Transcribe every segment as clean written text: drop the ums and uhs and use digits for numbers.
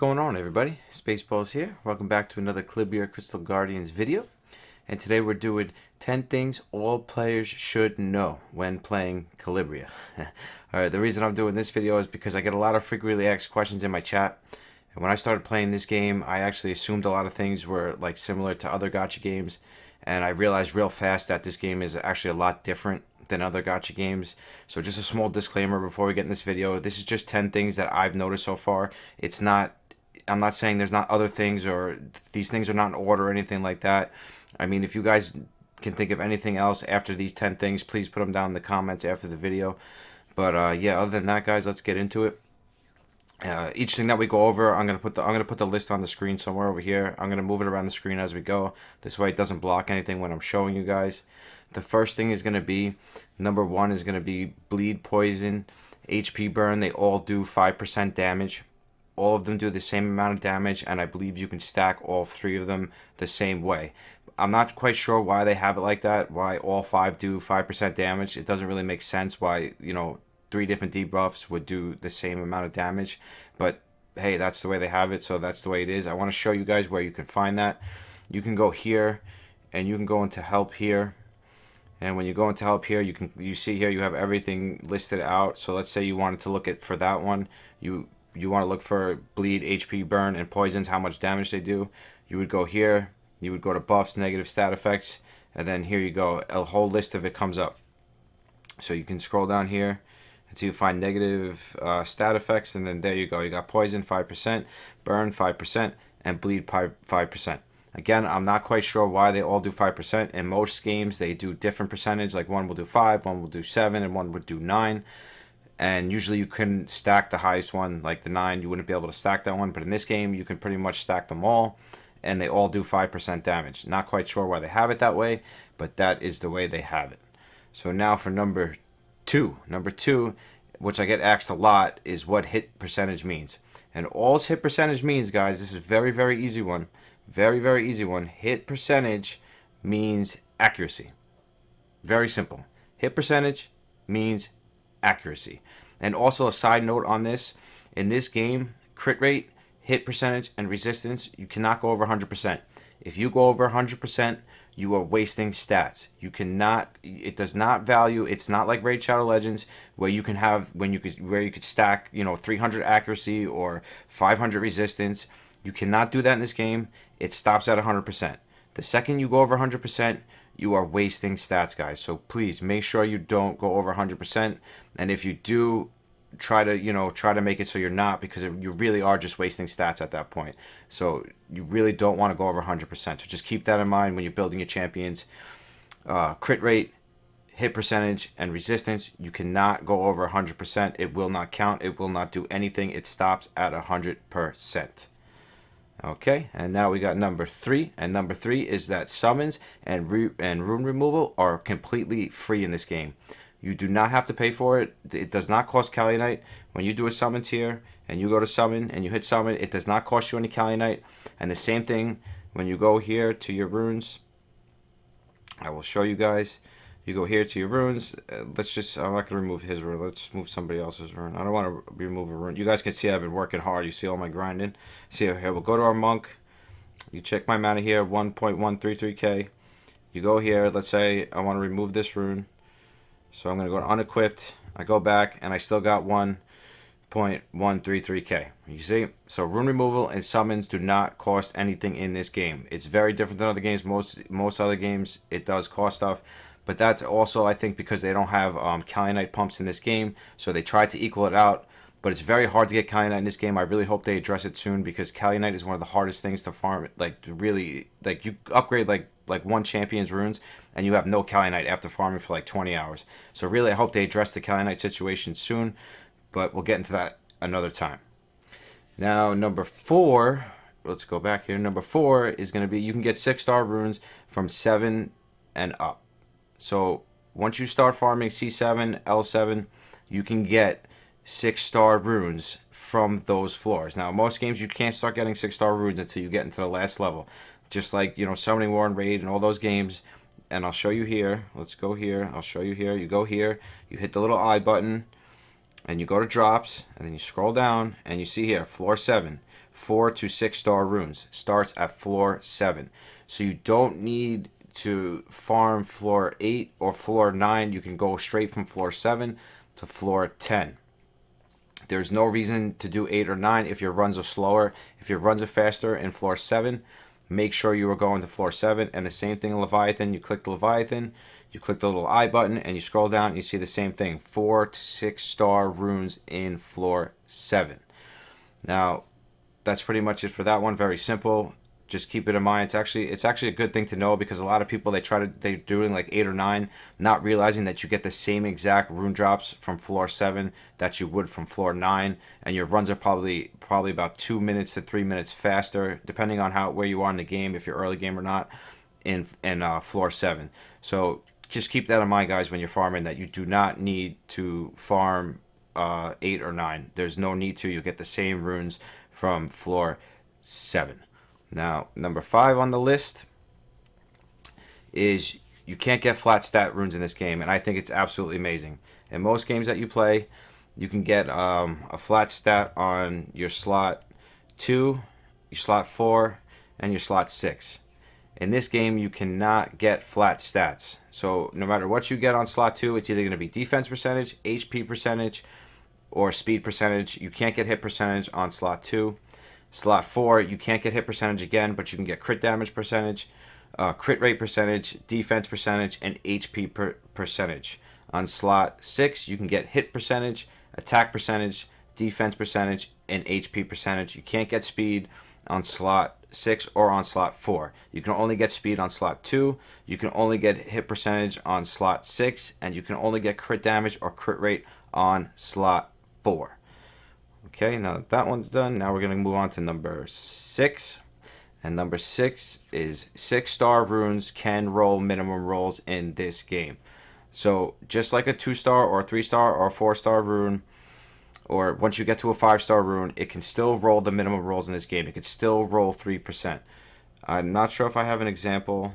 going on, everybody? Spaceballs here. Welcome back to another Calibria Crystal Guardians video. And today we're doing 10 things all players should know when playing Calibria. Alright, the reason I'm doing this video is because I get a lot of frequently asked questions in my chat. And when I started playing this game, I actually assumed a lot of things were like similar to other gacha games. And I realized real fast that this game is actually a lot different than other gacha games. So just a small disclaimer before we get in this video. This is just 10 things that I've noticed so far. I'm not saying there's not other things or these things are not in order or anything like that. I mean, if you guys can think of anything else after these 10 things, please put them down in the comments after the video. But yeah, other than that, guys, let's get into it. Each thing that we go over, I'm gonna put the list on the screen somewhere over here. I'm gonna move it around the screen as we go. This way it doesn't block anything when I'm showing you guys. The first thing is gonna be number 1 is gonna be bleed, poison, HP burn. They all do 5% damage. All of them do the same amount of damage, and I believe you can stack all 3 of them the same way. I'm not quite sure why they have it like that. Why all 5 do 5% damage? It doesn't really make sense. Why 3 different debuffs would do the same amount of damage, but hey, that's the way they have it, so that's the way it is. I want to show you guys where you can find that. You can go here, and you can go into help here, and when you go into help here, you see here you have everything listed out. So let's say you wanted to look at for that one, you want to look for bleed, HP burn, and poisons, how much damage they do. You would go here, you would go to buffs, negative stat effects, and then here you go, a whole list of it comes up. So you can scroll down here until you find negative stat effects, and then there you go. You got poison 5%, burn 5%, and bleed 5%. Again, I'm not quite sure why they all do 5%. In most games, they do different percentage. Like one will do 5, one will do 7, and one would do 9. And usually you couldn't stack the highest one, like the 9. You wouldn't be able to stack that one. But in this game, you can pretty much stack them all, and they all do 5% damage. Not quite sure why they have it that way, but that is the way they have it. So now for number 2. Number 2, which I get asked a lot, is what hit percentage means. And all hit percentage means, guys, this is very, very easy one. Very, very easy one. Hit percentage means accuracy. Very simple. Hit percentage means accuracy. And also a side note on this, in this game, crit rate, hit percentage, and resistance, you cannot go over 100%. If you go over 100%, you are wasting stats. You cannot. It does not value. It's not like Raid Shadow Legends where you can have where you could stack 300 accuracy or 500 resistance. You cannot do that in this game. It stops at 100%. The second you go over 100%, you are wasting stats, guys. So please make sure you don't go over 100%. And if you do, try to make it so you're not, because you really are just wasting stats at that point. So you really don't want to go over 100%. So just keep that in mind when you're building your champions. Crit rate, hit percentage, and resistance, you cannot go over 100%. It will not count. It will not do anything. It stops at 100%. Okay, and now we got number 3, and number 3 is that summons and rune removal are completely free in this game. You do not have to pay for it. It does not cost Kalinite. When you do a summons here, and you go to summon, and you hit summon, it does not cost you any Kalinite. And the same thing when you go here to your runes. I will show you guys. You go here to your runes. I'm not going to remove his rune. Let's move somebody else's rune. I don't want to remove a rune. You guys can see I've been working hard. You see all my grinding. See here, we'll go to our monk. You check my mana here, 1.133k. You go here. Let's say I want to remove this rune. So I'm going to go to unequipped. I go back, and I still got 1.133k. You see? So rune removal and summons do not cost anything in this game. It's very different than other games. Most other games, it does cost stuff. But that's also, I think, because they don't have Kalinite pumps in this game. So they try to equal it out. But it's very hard to get Kalinite in this game. I really hope they address it soon, because Kalinite is one of the hardest things to farm. Like, really, like, you upgrade, like one champion's runes, and you have no Kalinite after farming for like 20 hours. So really, I hope they address the Kalinite situation soon. But we'll get into that another time. Now, number 4, let's go back here. Number 4 is going to be, you can get 6-star runes from 7 and up. So once you start farming C7, L7, you can get 6-star runes from those floors. Now, most games you can't start getting 6-star runes until you get into the last level. Just like, Summoning War and Raid and all those games. And I'll show you here. Let's go here. I'll show you here. You go here. You hit the little I button. and you go to drops, and then you scroll down, and you see here, floor 7, 4 to 6 star runes. Starts at floor 7. So you don't need to farm floor 8 or floor 9. You can go straight from floor 7 to floor 10. There's no reason to do 8 or 9 if your runs are slower. If your runs are faster in floor 7, make sure you are going to floor 7. And the same thing in Leviathan. You click the Leviathan, you click the little I button, and you scroll down and you see the same thing. 4 to 6 star runes in floor 7. Now, that's pretty much it for that one. Very simple. Just keep it in mind. It's actually a good thing to know, because a lot of people, they're doing like 8 or 9, not realizing that you get the same exact rune drops from floor 7 that you would from floor 9, and your runs are probably about 2 minutes to 3 minutes faster, depending on where you are in the game, if you're early game or not, in floor 7. So just keep that in mind, guys, when you're farming, that you do not need to farm 8 or 9. There's no need to. You get the same runes from floor 7. Now, number 5 on the list is you can't get flat stat runes in this game, and I think it's absolutely amazing. In most games that you play, you can get a flat stat on your slot 2, your slot 4, and your slot 6. In this game, you cannot get flat stats. So no matter what you get on slot 2, it's either going to be defense percentage, HP percentage, or speed percentage. You can't get hit percentage on slot 2. Slot 4, you can't get hit percentage again, but you can get crit damage percentage, crit rate percentage, defense percentage, and HP percentage. On slot 6, you can get hit percentage, attack percentage, defense percentage, and HP percentage. You can't get speed on slot 6 or on slot 4. You can only get speed on slot 2. You can only get hit percentage on slot 6, and you can only get crit damage or crit rate on slot 4. Okay, now that one's done, now we're going to move on to number 6. And number 6 is 6 star runes can roll minimum rolls in this game. So just like a 2 star or a 3 star or a 4 star rune, or once you get to a 5 star rune, it can still roll the minimum rolls in this game. It can still roll 3%. I'm not sure if I have an example,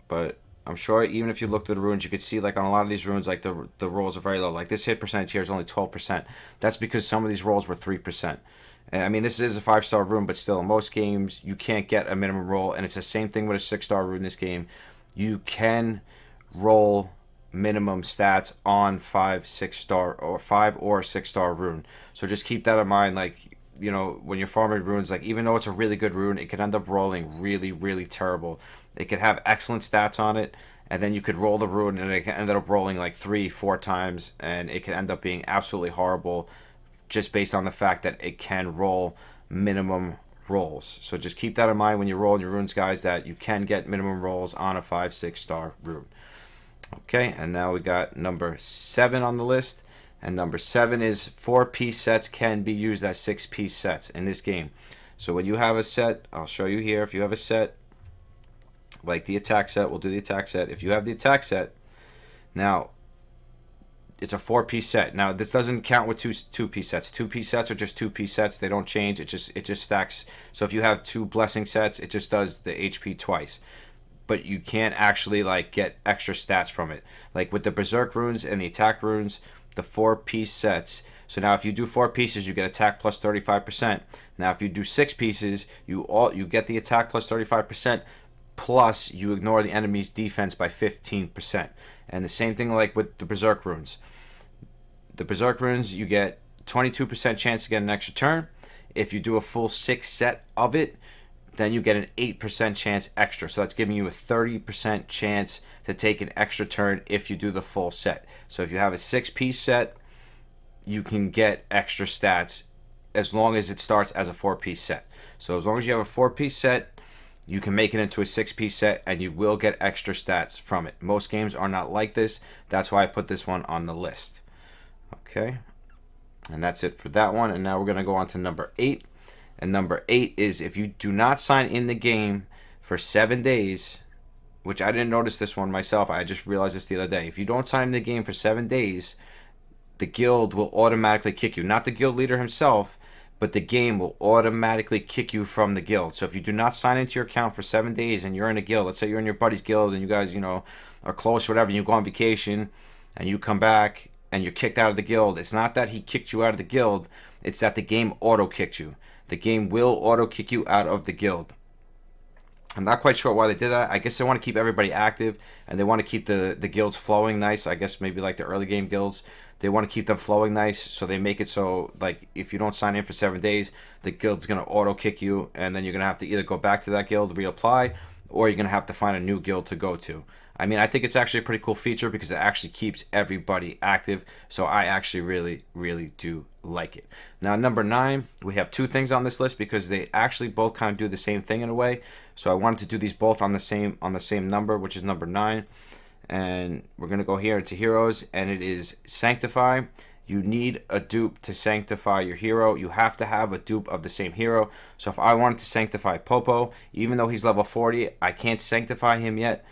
but I'm sure even if you looked at the runes, you could see like on a lot of these runes, like the rolls are very low. Like this hit percentage here is only 12%. That's because some of these rolls were 3%. And I mean, this is a 5 star rune, but still in most games, you can't get a minimum roll. And it's the same thing with a 6 star rune in this game. You can roll minimum stats on 5, 6 star or 5 or 6 star rune. So just keep that in mind. Like, you know, when you're farming runes, like even though it's a really good rune, it can end up rolling really, really terrible. It could have excellent stats on it, and then you could roll the rune, and it can end up rolling like 3-4 times, and it can end up being absolutely horrible, just based on the fact that it can roll minimum rolls. So just keep that in mind when you're rolling your runes, guys, that you can get minimum rolls on a 5, 6 star rune. Okay, and now we got number 7 on the list. And number 7 is 4-piece sets can be used as 6-piece sets in this game. So when you have a set, I'll show you here. If you have a set, like the attack set, we'll do the attack set. If you have the attack set, now it's a 4-piece set. Now this doesn't count with two-piece sets. 2-piece sets are just 2-piece sets. They don't change. It just stacks. So if you have 2 blessing sets, it just does the HP twice. But you can't actually like get extra stats from it. Like with the berserk runes and the attack runes, the 4-piece sets. So now if you do 4 pieces, you get attack plus 35%. Now if you do 6 pieces, you get the attack plus 35%, plus you ignore the enemy's defense by 15%. And the same thing like with the berserk runes. The berserk runes, you get 22% chance to get an extra turn. If you do a full 6 set of it, then you get an 8% chance extra. So that's giving you a 30% chance to take an extra turn if you do the full set. So if you have a 6-piece set, you can get extra stats as long as it starts as a 4-piece set. So as long as you have a 4-piece set, you can make it into a 6-piece set and you will get extra stats from it. Most games are not like this. That's why I put this one on the list. Okay, and that's it for that one. And now we're going to go on to number 8. And number 8 is if you do not sign in the game for 7 days, which I didn't notice this one myself. I just realized this the other day. If you don't sign in the game for 7 days, the guild will automatically kick you. Not the guild leader himself, but the game will automatically kick you from the guild. So if you do not sign into your account for 7 days and you're in a guild, let's say you're in your buddy's guild and you guys, you know, are close or whatever, and you go on vacation and you come back and you're kicked out of the guild, it's not that he kicked you out of the guild, it's that the game auto-kicked you. The game will auto-kick you out of the guild. I'm not quite sure why they did that. I guess they want to keep everybody active, and they want to keep the guilds flowing nice. I guess maybe like the early game guilds, they want to keep them flowing nice, so they make it so like if you don't sign in for 7 days, the guild's going to auto kick you, and then you're going to have to either go back to that guild, reapply, or you're going to have to find a new guild to go to. I mean, I think it's actually a pretty cool feature because it actually keeps everybody active. So I actually really do like it. Now, number 9, we have 2 things on this list because they actually both kind of do the same thing in a way. So I wanted to do these both on the same number, which is number 9. And we're going to go here into heroes, and it is sanctify. You need a dupe to sanctify your hero. You have to have a dupe of the same hero. So if I wanted to sanctify Popo, even though he's level 40, I can't sanctify him yet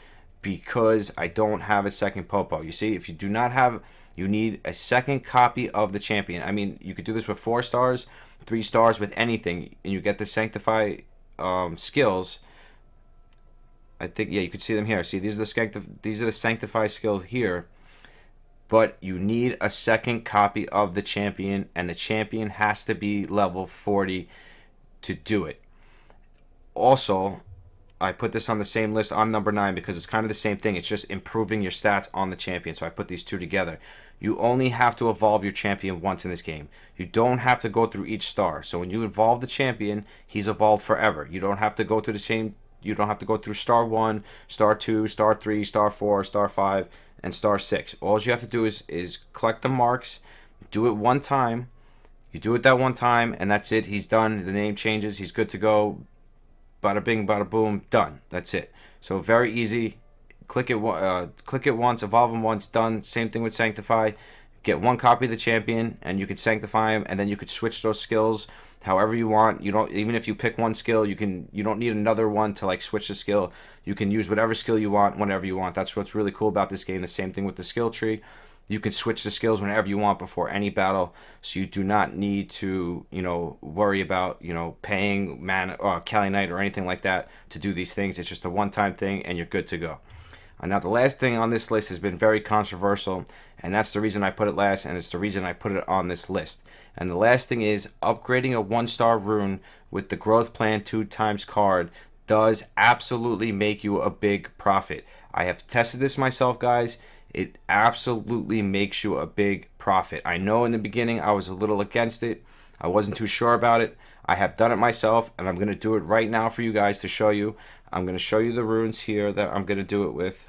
because I don't have a second Popo. You see, if you do not have, you need a second copy of the champion. I mean, you could do this with 4 stars, 3 stars, with anything, and you get the sanctify skills. I think, yeah, you could see them here. See, these are the sanctify skills here. But you need a second copy of the champion, and the champion has to be level 40 to do it. Also, I put this on the same list on number 9 because it's kind of the same thing. It's just improving your stats on the champion. So I put these 2 together. You only have to evolve your champion once in this game. You don't have to go through each star. So when you evolve the champion, he's evolved forever. You don't have to go through the same. You don't have to go through star 1, star 2, star 3, star 4, star 5, and star 6. All you have to do is collect the marks, do it one time. You do it that one time, and that's it. He's done. The name changes. He's good to go. Bada bing, bada boom, done. That's it. So very easy. Click it once, evolve him once, done. Same thing with sanctify. Get 1 copy of the champion, and you can sanctify him, and then you could switch those skills however you want. You don't, even if you pick 1 skill, you don't need another one to like switch the skill. You can use whatever skill you want whenever you want. That's what's really cool about this game. The same thing with the skill tree. You can switch the skills whenever you want before any battle, so you do not need to, worry about, paying mana or Kali Knight or anything like that to do these things. It's just a one-time thing, and you're good to go. Now, the last thing on this list has been very controversial, and that's the reason I put it last, and it's the reason I put it on this list. And the last thing is upgrading a 1-star rune with the growth plan 2x card does absolutely make you a big profit. I have tested this myself, guys. It absolutely makes you a big profit. I know in the beginning I was a little against it. I wasn't too sure about it. I have done it myself, and I'm going to do it right now for you guys to show you. I'm going to show you the runes here that I'm going to do it with.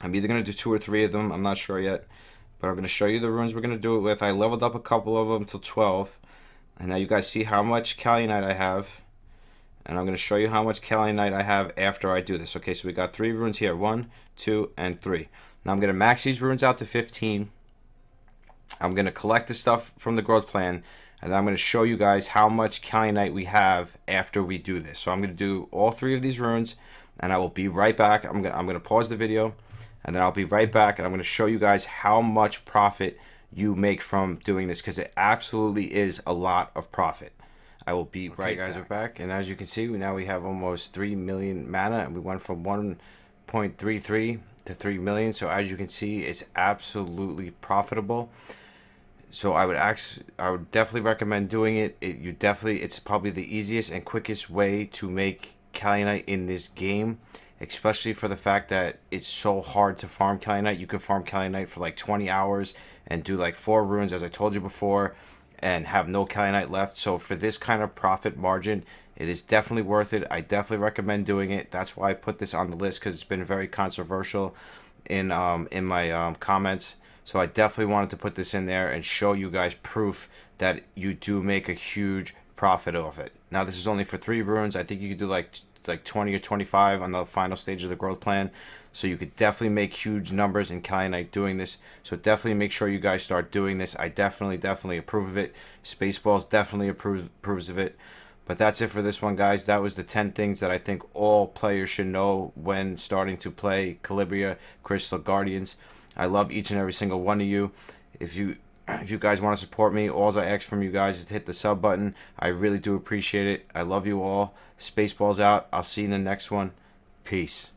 I'm either going to do 2 or 3 of them. I'm not sure yet. But I'm going to show you the runes we're going to do it with. I leveled up a couple of them till 12. And now you guys see how much Kali Knight I have. And I'm going to show you how much Kali Knight I have after I do this. Okay, so we got 3 runes here. 1, 2, and 3. Now I'm going to max these runes out to 15. I'm going to collect the stuff from the growth plan. And then I'm going to show you guys how much Kali Knight we have after we do this. So I'm going to do all 3 of these runes. And I will be right back. I'm going to pause the video. And then I'll be right back. And I'm going to show you guys how much profit you make from doing this. Because it absolutely is a lot of profit. I will be right back. Guys, we're back, and as you can see, now we have almost 3 million mana, and we went from 1.33 to 3 million. So as you can see, it's absolutely profitable. So I would definitely recommend doing it. It's probably the easiest and quickest way to make Kali Knight in this game, especially for the fact that it's so hard to farm Kali Knight. You can farm Kali Knight for like 20 hours and do like 4 runes, as I told you before, and have no Kali Knight left. So for this kind of profit margin, it is definitely worth it. I definitely recommend doing it. That's why I put this on the list, because it's been very controversial in my comments. So I definitely wanted to put this in there and show you guys proof that you do make a huge profit off it. Now this is only for 3 runes. I think you could do like 20 or 25 on the final stage of the growth plan. So you could definitely make huge numbers in Kali Knight doing this. So definitely make sure you guys start doing this. I definitely approve of it. Spaceballs definitely approves of it. But that's it for this one, guys. That was the 10 things that I think all players should know when starting to play Calibria Crystal Guardians. I love each and every single one of you. If you guys want to support me, all I ask from you guys is to hit the sub button. I really do appreciate it. I love you all. Spaceballs out. I'll see you in the next one. Peace.